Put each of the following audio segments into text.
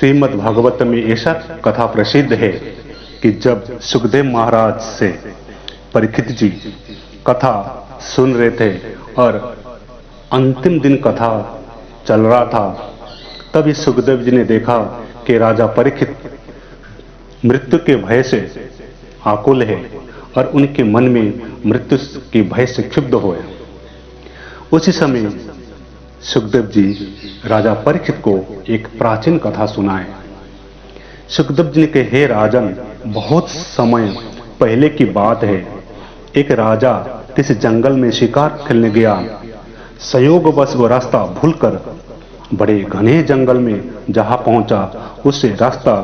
श्रीमद् भागवत में ऐसा कथा प्रसिद्ध है कि जब सुखदेव महाराज से परीक्षित जी कथा सुन रहे थे और अंतिम दिन कथा चल रहा था, तभी सुखदेव जी ने देखा कि राजा परीक्षित मृत्यु के भय से आकुल है और उनके मन में मृत्यु के भय से क्षुब्ध हुए। उसी समय सुखदेव जी राजा परीक्षित को एक प्राचीन कथा सुनाए। सुखदेव जी ने कहे, हे राजन, बहुत समय पहले की बात है। एक राजा किसी जंगल में शिकार खेलने गया। संयोगवश वो रास्ता भूलकर बड़े घने जंगल में जहां पहुंचा, उससे रास्ता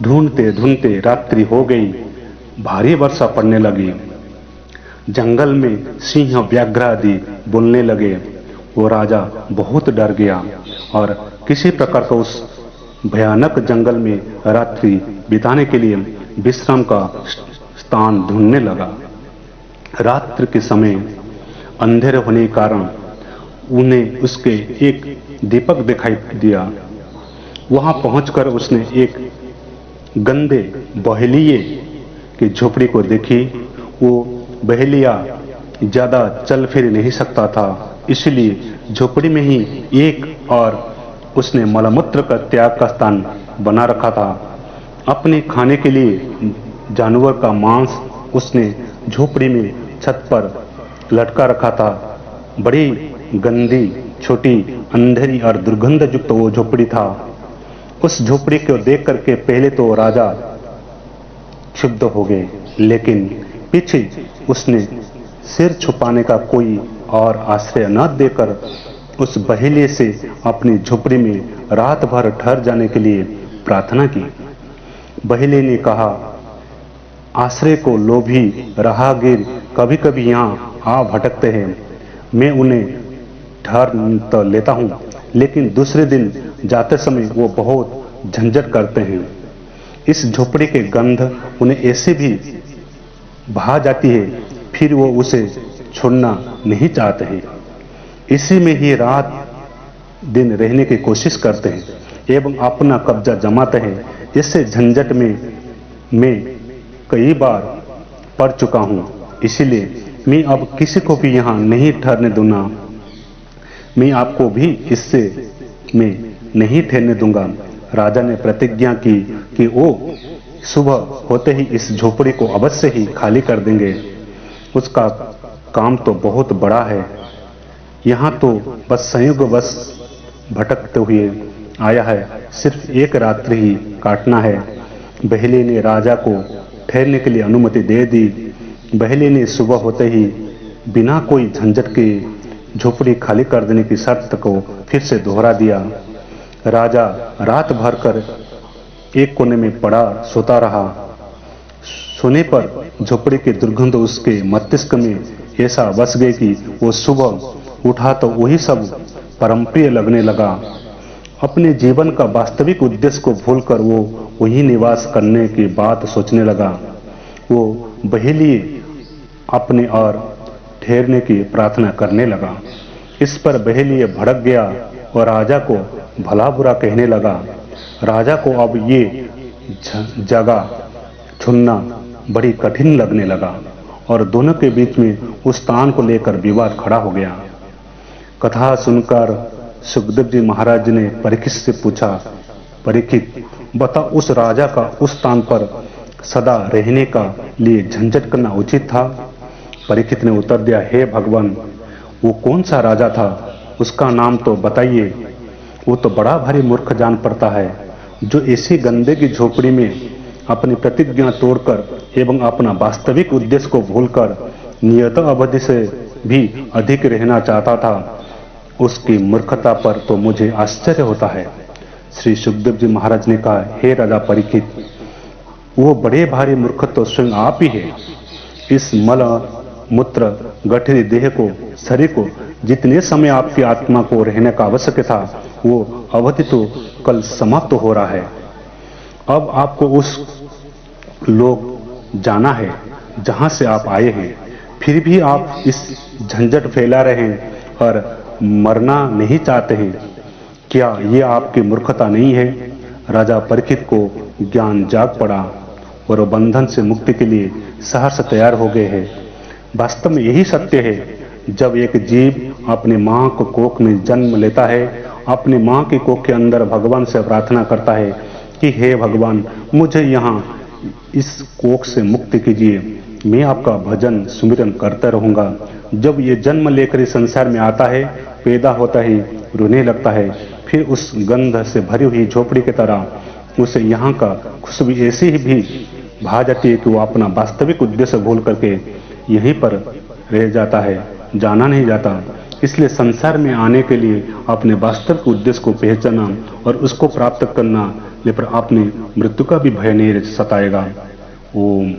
ढूंढते ढूंढते रात्रि हो गई। भारी वर्षा पड़ने लगी। जंगल में सिंह व्याघ्र आदि बोलने लगे। वो राजा बहुत डर गया और किसी प्रकार का उस भयानक जंगल में रात्रि बिताने के लिए विश्राम का स्थान ढूंढने लगा। रात्रि के समय अंधेरे होने के कारण उन्हें उसके एक दीपक दिखाई दिया। वहां पहुंचकर उसने एक गंदे बहेलिये की झोपड़ी को देखी। वो बहेलिया ज्यादा चल फिर नहीं सकता था, इसलिए झोपड़ी में ही एक और उसने मलमूत्र का त्याग का स्थान बना रखा था। अपने खाने के लिए जानवर का मांस उसने झोपड़ी में छत पर लटका रखा था। बड़ी गंदी, छोटी, अंधेरी और दुर्गंध युक्त वो झोपड़ी था। उस झोपड़ी को देख करके पहले तो राजा क्षुब्ध हो गए, लेकिन पीछे उसने सिर छुपाने का कोई और आश्रय न देकर उस बहेलिये से अपनी झोपड़ी में रात भर ठहर जाने के लिए प्रार्थना की। बहेलिये ने कहा, आश्रय को लोभी राहगीर कभी कभी यहाँ आ भटकते हैं। मैं उन्हें ठहर तो लेता हूँ, लेकिन दूसरे दिन जाते समय वो बहुत झंझट करते हैं। इस झोपड़ी के गंध उन्हें ऐसे भी भा जाती है, फिर वो उसे छोड़ना नहीं चाहते हैं। इसी में ही रात दिन रहने की कोशिश करते हैं एवं अपना कब्जा जमाते हैं। इससे झंझट में मैं कई बार पड़ चुका हूं, इसीलिए मैं अब किसी को भी यहां नहीं ठहरने दूंगा। मैं आपको भी इससे मैं नहीं ठहरने दूंगा। राजा ने प्रतिज्ञा की कि वो सुबह होते ही इस झोपड़ी को अवश्य ही खाली कर देंगे। उसका काम तो बहुत बड़ा है, यहाँ तो बस संयोगवश भटकते हुए आया है, सिर्फ एक रात्रि ही काटना है। बहेलिये ने राजा को ठहरने के लिए अनुमति दे दी। बहेलिये ने सुबह होते ही बिना कोई झंझट के झोपड़ी खाली कर देने की शर्त को फिर से दोहरा दिया। राजा रात भर कर एक कोने में पड़ा सोता रहा। सोने पर झोपड़ी की दुर्गंध उसके मस्तिष्क में ऐसा बस गई कि वो सुबह उठा तो वही सब परमप्रिय लगने लगा। अपने जीवन का वास्तविक उद्देश्य को भूलकर वो वही निवास करने की बात सोचने लगा। वो बहेलिये अपने और ठहरने की प्रार्थना करने लगा। इस पर बहेलिये भड़क गया और राजा को भला बुरा कहने लगा। राजा को अब ये जगह चुनना बड़ी कठिन लगने लगा और दोनों के बीच में उस स्थान को लेकर विवाद खड़ा हो गया। कथा सुनकर सुखदेव जी महाराज ने परीक्षित से पूछा, परीक्षित बता, उस राजा का उस स्थान पर सदा रहने का लिए झंझट करना उचित था? परीक्षित ने उत्तर दिया, हे भगवान, वो कौन सा राजा था? उसका नाम तो बताइए। वो तो बड़ा भारी मूर्ख जान पड़ता है, जो ऐसी गंदे की झोपड़ी में अपनी प्रतिज्ञा तोड़कर एवं अपना वास्तविक उद्देश्य को भूलकर नियत अवधि से भी अधिक रहना चाहता था। उसकी मूर्खता पर तो मुझे आश्चर्य होता है। श्री सुखदेव जी महाराज ने कहा, हे राजा परीक्षित, वो बड़े भारी मूर्ख तो स्वयं आप ही है। इस मल मूत्र गठरी देह को, शरीर को जितने समय आपकी आत्मा को रहने का आवश्यक था, वो अवधि तो कल समाप्त हो रहा है। अब आपको उस लोग जाना है जहां से आप आए हैं, फिर भी आप इस झंझट फैला रहे हैं और मरना नहीं चाहते हैं। क्या ये आपकी मूर्खता नहीं है? राजा परीक्षित को ज्ञान जाग पड़ा और वो बंधन से मुक्ति के लिए सहर्ष तैयार हो गए हैं। वास्तव में यही सत्य है। जब एक जीव अपनी मां को कोख में जन्म लेता है, अपनी मां की कोख के अंदर भगवान से प्रार्थना करता है कि हे भगवान, मुझे यहाँ इस कोख से मुक्ति कीजिए, मैं आपका भजन सुमिरन करता रहूंगा। जब ये जन्म लेकर इस संसार में आता है, पैदा होता है, रोने लगता है, फिर उस गंध से भरी हुई झोपड़ी की तरह उसे यहाँ का खुशबू ऐसी ही भी भा जाती है कि वो अपना वास्तविक उद्देश्य भूल करके यहीं पर रह जाता है, जाना नहीं जाता। इसलिए संसार में आने के लिए अपने वास्तविक उद्देश्य को पहचाना और उसको प्राप्त करना, लेकिन अपनी मृत्यु का भी भय नहीं सताएगा। ओम